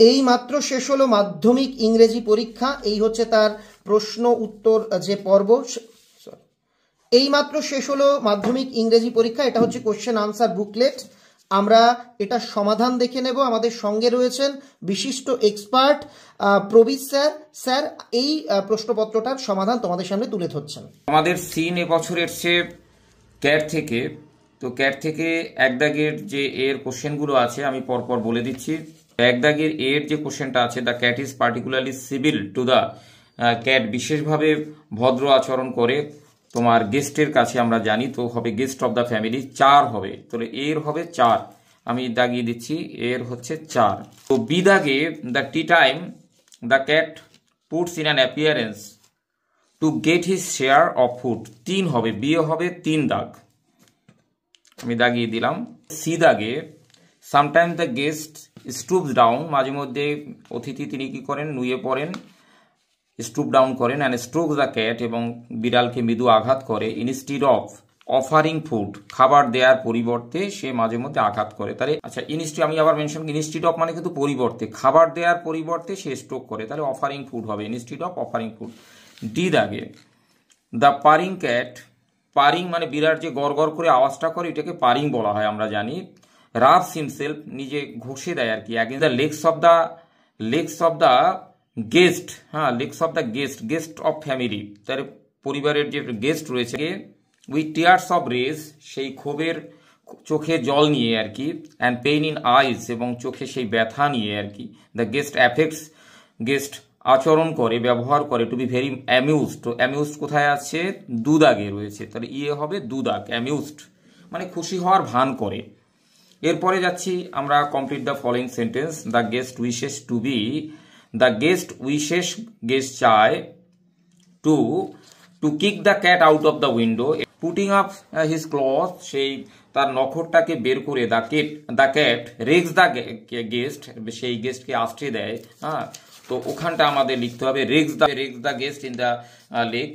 এই মাত্র শেষ হলো মাধ্যমিক ইংরেজি পরীক্ষা, এই হচ্ছে তার প্রশ্ন উত্তর যে পর্ব। এই মাত্র শেষ হলো মাধ্যমিক ইংরেজি পরীক্ষা, এটা হচ্ছে কোশ্চেন আনসার বুকলেট। আমরা এটা সমাধান দেখে নেব। আমাদের সঙ্গে রয়েছেন বিশিষ্ট এক্সপার্ট প্রবীর স্যার। স্যার, এই প্রশ্নপত্রটার সমাধান তোমাদের সামনে তুলে ধরছেন। আমাদের সিন এবছর এসছে ক্যাট থেকে। তো ক্যাট থেকে এক দাগের যে এর কোশ্চেনগুলো আছে আমি পরপর বলে দিচ্ছি। এক দাগের এর যে কোশ্চেনটা আছে, the cat is particularly civil to the, cat বিশেষভাবে ভদ্র আচরণ করে তোমার গেস্টের কাছে, আমরা জানি। তো হবে গেস্ট অফ দ্য ফ্যামিলি, 4 হবে। তাহলে এর হবে 4, আমি দাগিয়ে দিচ্ছি, এর হচ্ছে 4। তো বি দাগে, the tea time the cat puts in an appearance to get his share of food, 3 হবে, বিয়ে হবে 3 দাগ, আমি দাগিয়ে দিলাম। সি দাগে, sometime the guest stoops down, মাঝে মধ্যে অতিথি তিনি কি করেন, নুয়ে পড়েন, স্টুপ ডাউন করেন, অ্যান্ড স্ট্রোক দ্য ক্যাট, এবং বিড়ালকে মৃদু আঘাত করে। ইনস্টিড অফ অফারিং ফুড, খাবার দেওয়ার পরিবর্তে সে মাঝে মধ্যে আঘাত করে। তাহলে আচ্ছা, আমি আবার মেনশন, ইনস্টিড অফ মানে কিন্তু পরিবর্তে, খাবার দেওয়ার পরিবর্তে সে স্ট্রোক করে, তাহলে অফারিং ফুড হবে, instead of offering food. D দাগে, দ্য পারিং ক্যাট, পারিং মানে বিড়াল যে গড় গড় করে আওয়াজটা করে, এটাকে পারিং বলা হয়, আমরা জানি। রাফস হিমসেলফ, নিজে ঘষে দেয় আর কি। The legs of the guest, হ্যাঁ, legs of the guest of family, তার পরিবারের যে গেস্ট রয়েছে, উইথ টিয়ার্স অফ রেজ, সেই ক্ষোভের চোখে জল নিয়ে আর কি, অ্যান্ড পেইন ইন আইস, এবং চোখে সেই ব্যথা নিয়ে আর কি। দ্য গেস্ট অ্যাফেক্টস, গেস্ট আচরণ করে, ব্যবহার করে, টু বি ভেরি অ্যামিউজড। তো অ্যামিউজড কোথায় আছে, 2 দাগে রয়েছে, তাহলে ইয়ে হবে 2 দাগ, অ্যামিউজড মানে খুশি হওয়ার ভান করে। এরপরে যাচ্ছি আমরা, complete the following sentence. The guest wishes to be, the guest wishes, guest চায়, to kick the cat out of the window, putting up his claws, সেই তার নখরটাকে বের করে, the cat rakes the guest, সেই গেস্টকে আশ্রয় দেয়। হ্যাঁ, তো ওখানটা আমাদের লিখতে হবে rakes the guest in the lake,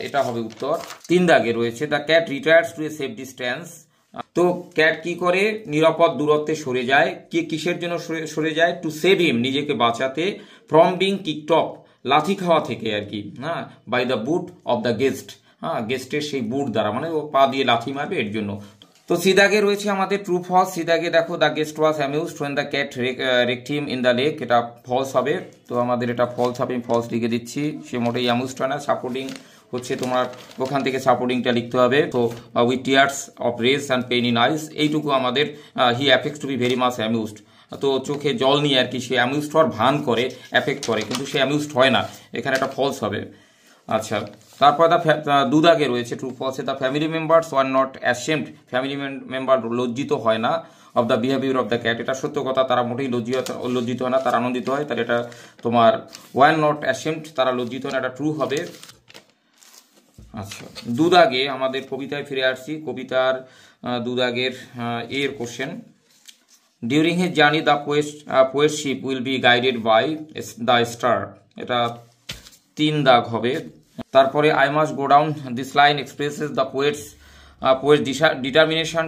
এটা হবে উত্তর। 3 দাগে রয়েছে, the cat retires to a safe distance, তো ক্যাট কি করে, নিরাপদ দূরত্বে সরে যায়। কিসের জন্য সরে যায়, টু সেভ হিম, নিজেকে বাঁচাতে, ফ্রম বিং কিকড অফ, লাথি খাওয়া থেকে আর কি, হ্যাঁ, by the boot of the guest, হ্যাঁ, গেস্টের সেই বুট দ্বারা, মানে ও পা দিয়ে লাথি মারবে এর জন্য। তো সিদাগে রয়েছে আমাদের ট্রু ফলস। সিদাগে দেখো, the guest was amused when the cat raked him in the lake, এটা ফলস হবে। তো আমাদের এটা ফলস হবে, আমি ফলস লিখে দিচ্ছি। সে মোটেই অ্যামিউজড হয় না। সাপোর্টিং হচ্ছে তোমার, ওখান থেকে সাপোর্টিংটা লিখতে হবে। তো with tears of rage and pain in eyes, এইটুকু আমাদের, he affects to be very much amused, তো চোখে জল নিয়ে আর কি সে অ্যামিউজড হওয়ার ভান করে, অ্যাফেক্ট করে, কিন্তু সে অ্যামিউজড হয় না, এখানে একটা ফলস হবে। আচ্ছা, তারপর 2 দাগে রয়েছে ট্রু ফলসে, the family members were not ashamed, family member লজ্জিত হয় না, of the behaviour of the cat, এটা সত্য কথা, তারা মোটেই লজ্জিত হয় না, তারা আনন্দিত হয়, তাহলে এটা তোমার ওয়ার নট অ্যাশেমড, তারা লজ্জিত হয় না, এটা ট্রু হবে। আচ্ছা, 2 দাগে আমাদের কবিতায় ফিরে আসছি। কবিতার 2 দাগের এর question, during his journey the poet ship will be guided by the star, এটা 3 দাগ হবে। তারপরে I must go down, this line expresses the poet's determination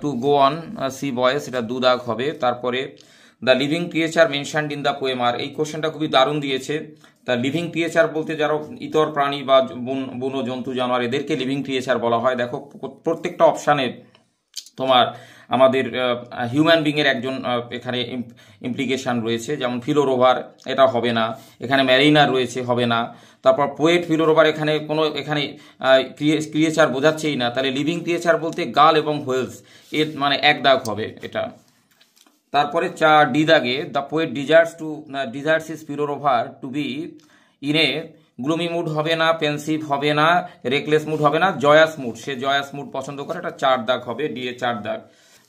to go on sea voyages, এটা 2 দাগ হবে। তারপরে the living creature mentioned in the poem, আর এই কোশ্চেনটা খুবই দারুণ দিয়েছে। তা লিভিং ক্রিয়েচার বলতে যারা ইতর প্রাণী বা বন্য জন্তু জানোয়ার, এদেরকে লিভিং ক্রিয়েচার বলা হয়। দেখো প্রত্যেকটা অপশানে তোমার আমাদের হিউম্যান বিংয়ের একজন এখানে ইমপ্লিকেশন রয়েছে, যেমন ফিলোরোভার, এটা হবে না। এখানে ম্যারিনার রয়েছে, হবে না। তারপর পোয়েট, ফিলোরোভার, এখানে কোনো ক্রিয়েচার বোঝাচ্ছেই না, তাহলে লিভিং ক্রিয়েচার বলতে গাল এবং হোয়েলস, এর মানে 1 দাগ হবে এটা। তারপরে 4 দাগে, the poet desires his fellow rover to be in a gloomy mood, হবে না, পেন্সিভ হবে না, রেকলেস মুড হবে না, জয়াস মুড, সে জয়াস মুড পছন্দ করে, এটা 4 দাগ হবে, ডি এ 4 দাগ।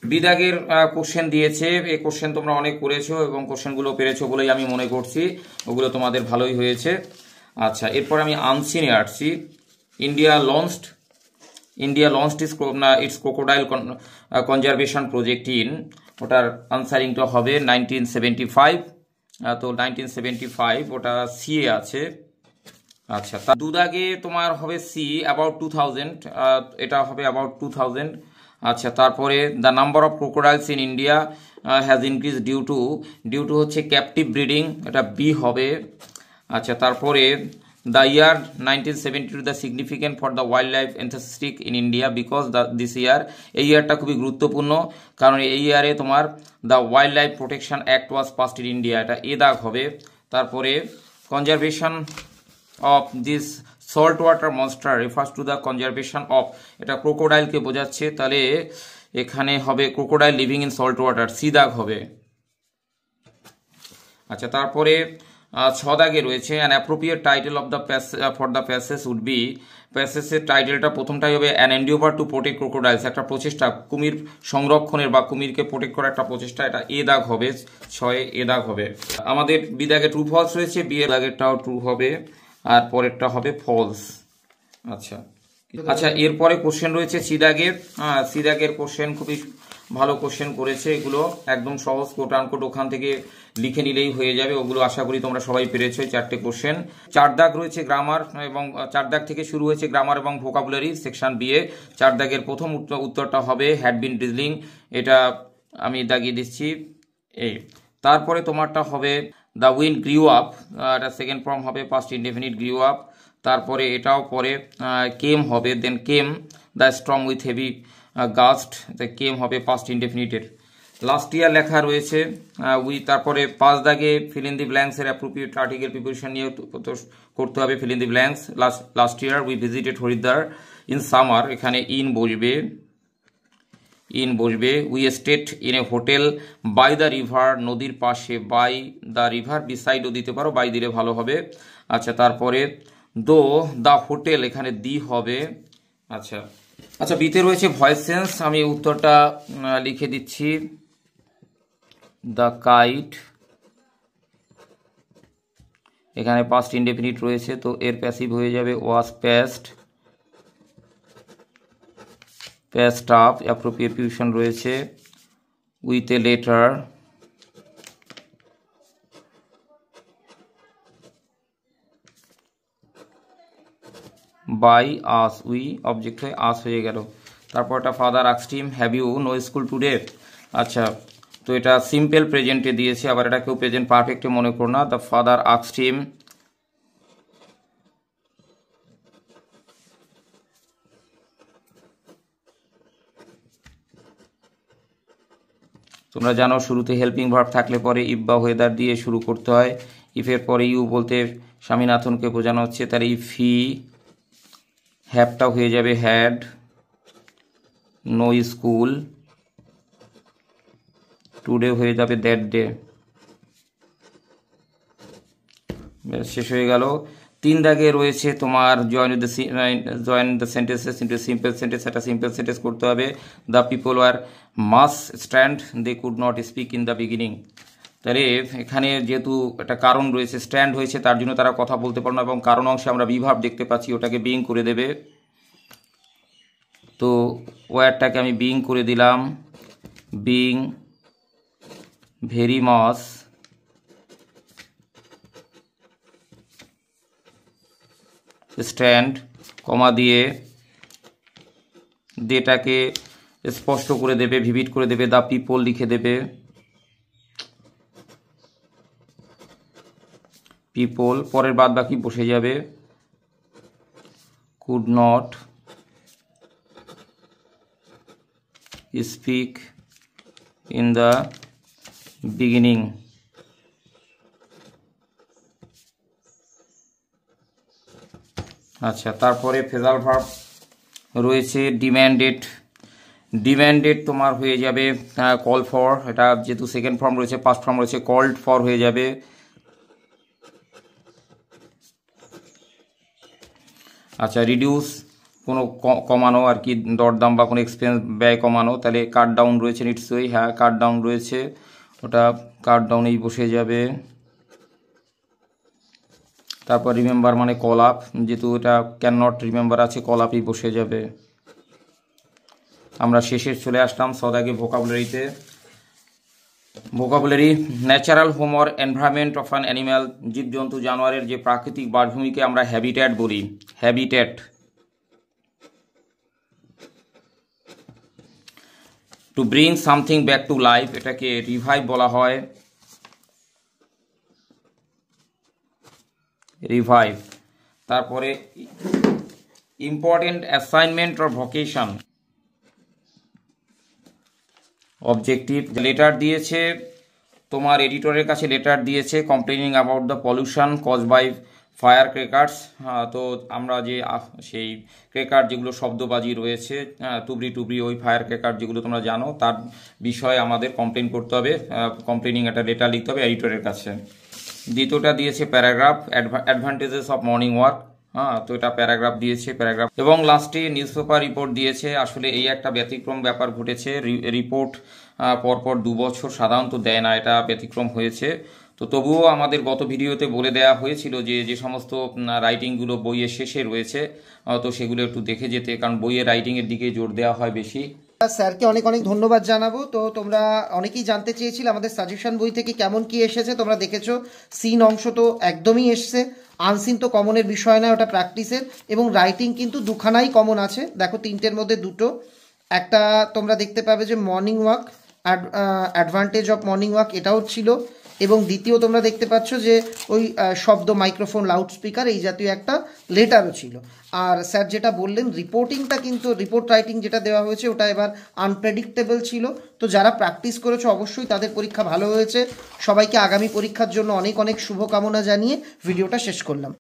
বি দাগের কোশ্চেন দিয়েছে, এই কোশ্চেন তোমরা অনেক করেছো এবং কোশ্চেনগুলো পেরেছো বলেই আমি মনে করছি, ওগুলো তোমাদের ভালোই হয়েছে। আচ্ছা, এরপর আমি আনসিনে আসছি। India launched it's crocodile conservation project in, ওটার আনসারিংটা হবে 1975, তো 1975 ওটা সি এ আছে। আচ্ছা, তা 2 দাগে তোমার হবে সি, অ্যাবাউট 2000, এটা হবে অ্যাবাউট 2000। আচ্ছা, তারপরে the number of crocodiles in India has increase due to হচ্ছে ক্যাপটিভ ব্রিডিং, এটা বি হবে। আচ্ছা, তারপরে the year 1972 the significant for the wild life enthusiastic in India because this year, এই ইয়ারটা খুবই গুরুত্বপূর্ণ কারণ এই ইয়ারে তোমার the wild life protection act was passed in India, এটা এ দাগ হবে। তারপরে conservation of this salt water monster refers to the conservation of, এটা ক্রোকোডাইলকে বোঝাচ্ছে, তাহলে এখানে হবে crocodile living in salt water, C দাগ হবে। আচ্ছা, তারপরে 6 দাগে রয়েছে an appropriate title of the for the passage would be, প্যাসেজের টাইটেলটা প্রথমটাই হবে an endeavour to protect crocodiles, একটা প্রচেষ্টা কুমির সংরক্ষণের বা কুমিরকে প্রোটেক্ট করার একটা প্রচেষ্টা, এটা এ দাগ হবে, 6 এ দাগ হবে। আমাদের বি দাগে ট্রু ফলস রয়েছে, বি এর দাগেরটাও ট্রু হবে আর পরেরটা হবে ফলস। আচ্ছা আচ্ছা, এরপরে কোশ্চেন রয়েছে সি দাগের। সি দাগের কোশ্চেন খুবই ভালো কোশ্চেন করেছে, এগুলো একদম সহজ, কোট আনকোট ওখান থেকে লিখে নিলেই হয়ে যাবে, ওগুলো আশা করি তোমরা সবাই পেরেছো। 4টে কোশ্চেন, 4 দাগ রয়েছে গ্রামার এবং 4 দাগ থেকে শুরু হয়েছে গ্রামার এবং ভোকাবুলারি সেকশন বি এ। 4 দাগের প্রথম উত্তরটা হবে হ্যাড বিন ড্রিজলিং, এটা আমি দাগিয়ে দিচ্ছি এই। তারপরে তোমারটা হবে দ্য উইন্ড গ্রিউ আপ, এটা সেকেন্ড ফর্ম হবে পাস্ট ইনডেফিনিট গ্রিউ আপ। তারপরে এটাও পরে কেম হবে, then came the storm with heavy gust, came হবে পাস্ট ইনডেফিনিটের। লাস্ট ইয়ার লেখা রয়েছে তারপরে 5 দাগে ফিল ইন দি ব্ল্যাঙ্কস এর অ্যাপ্রোপ্রিয়েট আর্টিকেল প্রিপারেশন নিয়ে করতে হবে। Fill in the blanks, last year we visited Haridwar in summer, এখানে ইন বসবে। We stayed in a hotel by the river, নদীর পাশে, বাই দ্য রিভার বিসাইডও দিতে পারো, বাই দিলে ভালো হবে। আচ্ছা, তারপরে দো দ্য হোটেল, এখানে দি হবে। আচ্ছা আচ্ছা, বিতে রয়েছে ভয়েস চেঞ্জ, আমি উত্তরটা লিখে দিচ্ছি। দ্য কাইট, এখানে পাস্ট ইনডেফিনিট রয়েছে তো এর প্যাসিভ হয়ে যাবে was passed up, appropriate preposition রয়েছে with a letter, by us, we object হয়ে আস হয়ে গেল। তারপরটা father asked him have you no school today. আচ্ছা, তো এটা সিম্পল প্রেজেন্টে দিয়েছে, আবার এটা কেউ প্রেজেন্ট পারফেক্টে মনে করো না। দ্য ফাদার আস্কড হিম, তোমরা জানো শুরুতে হেল্পিং ভার্ব থাকলে পরে ইফ বা ওয়েদার দিয়ে শুরু করতে হয়। ইফের পরে ইউ বলতে স্বামীনাথনকে বোঝানো হচ্ছে, তাহলে ইফ হি, হ্যাভটা হয়ে যাবে হ্যাড, নো স্কুল, টুডে হয়ে যাবে দ্যাট ডে। শেষ হয়ে গেল। 3 দাগে রয়েছে তোমার join the sentences into simple sentence, একটা সিম্পল সেন্টেন্স করতে হবে। The people were mass stand, they could not speak in the beginning, তাহলে এখানে যেহেতু একটা কারণ রয়েছে, স্ট্যান্ড হয়েছে তার জন্য তারা কথা বলতে পারো না, এবং কারণ অংশে আমরা বিভাব দেখতে পাচ্ছি, ওটাকে বিং করে দেবে। তো ওয়ারটাকে আমি বিং করে দিলাম, বিং ভেরি মাস স্ট্যান্ড, কমা দিয়ে ডেটাকে স্পষ্ট করে দেবে, ভিভিড করে দেবে, দ্য পিপল লিখে দেবে, পিপল, পরের বাদ বাকি বসে যাবে, could not speak in the beginning. আচ্ছা, তারপরে ফেজাল ভার্ব রয়েছে ডিম্যান্ডেড তোমার হয়ে যাবে কল ফর, এটা যেহেতু সেকেন্ড ফর্ম রয়েছে, ফার্স্ট ফর্ম রয়েছে কল্ড ফর হয়ে যাবে। আচ্ছা, রিডিউস কোনো কমানো আর কি, দরদাম বা কোনো এক্সপেন্স ব্যয় কমানো, তাহলে কাট ডাউন রয়েছে নিশ্চয়ই, হ্যাঁ কাট ডাউন রয়েছে, ওটা কাট ডাউনেই বসে যাবে। তারপর রিমেম্বার মানে কল আপ, যেহেতু এটা ক্যান নট রিমেম্বার আছে, কল আপই বসে যাবে। আমরা শেষে চলে আসলাম 6 দাগে ভোকাবুলারিতে। Vocabulary natural home or environment of an animal, জীবজন্তু জানোয়ারের যে প্রাকৃতিক বাসভূমিকে আমরা হ্যাবিট্যাট বলি, habitat. To bring something back to life, এটাকে রিভাইভ বলা হয়, রিভাইভ। তারপরে important assignment or vocation, objective. Letter দিয়েছে তোমার এডিটরের কাছে, লেটার দিয়েছে complaining about the pollution cause by fire crackers. তো আমরা যে সেই ক্রেকার যেগুলো শব্দবাজি রয়েছে, তুবড়ি টুবড়ি ওই ফায়ার ক্রেকার যেগুলো তোমরা জানো, তার বিষয়ে আমাদের কমপ্লেন করতে হবে, কমপ্লেনিং একটা লেটার লিখতে হবে এডিটরের কাছে। দ্বিতীয়টা দিয়েছে paragraph, advantages of morning walk. তো এটা প্যারাগ্রাফ দিয়েছে, প্যারাগ্রাফ। এবং লাস্টে নিউজ পেপার রিপোর্ট দিয়েছে। আসলে এই একটা ব্যতিক্রম ব্যাপার ঘটেছে, রিপোর্ট পরপর 2 বছর সাধারণত দেয় না, এটা ব্যতিক্রম হয়েছে। তো তবুও আমাদের গত ভিডিওতে বলে দেওয়া হয়েছিল যে যে সমস্ত রাইটিংগুলো বইয়ের শেষে রয়েছে, তো সেগুলো একটু দেখে যেতে, কারণ বইয়ের রাইটিংয়ের দিকে জোর দেওয়া হয় বেশি। স্যারকে অনেক অনেক ধন্যবাদ জানাবো। তো তোমরা অনেকেই জানতে চেয়েছিলে আমাদের সাজেশন বই থেকে কেমন কি এসেছে। তোমরা দেখেছো সিন অংশ তো একদমই এসছে, আনসিন তো কমনের বিষয় না, ওটা প্র্যাকটিসের। এবং রাইটিং কিন্তু দুখানাই কমন আছে, দেখো 3টের মধ্যে 2টো। একটা তোমরা দেখতে পাবে যে morning walk, advantage of morning walk, এটাও ছিল। এবং দ্বিতীয় তোমরা দেখতে পাচ্ছ যে ওই শব্দ, মাইক্রোফোন, লাউড স্পিকার, এই জাতীয় একটা লেটারও ছিল। আর স্যার যেটা বললেন রিপোর্টিংটা কিন্তু, রিপোর্ট রাইটিং যেটা দেওয়া হয়েছে ওটা এবার আনপ্রেডিক্টেবল ছিল। তো যারা প্র্যাকটিস করেছো অবশ্যই তাদের পরীক্ষা ভালো হয়েছে। সবাইকে আগামী পরীক্ষার জন্য অনেক অনেক শুভকামনা জানিয়ে ভিডিওটা শেষ করলাম।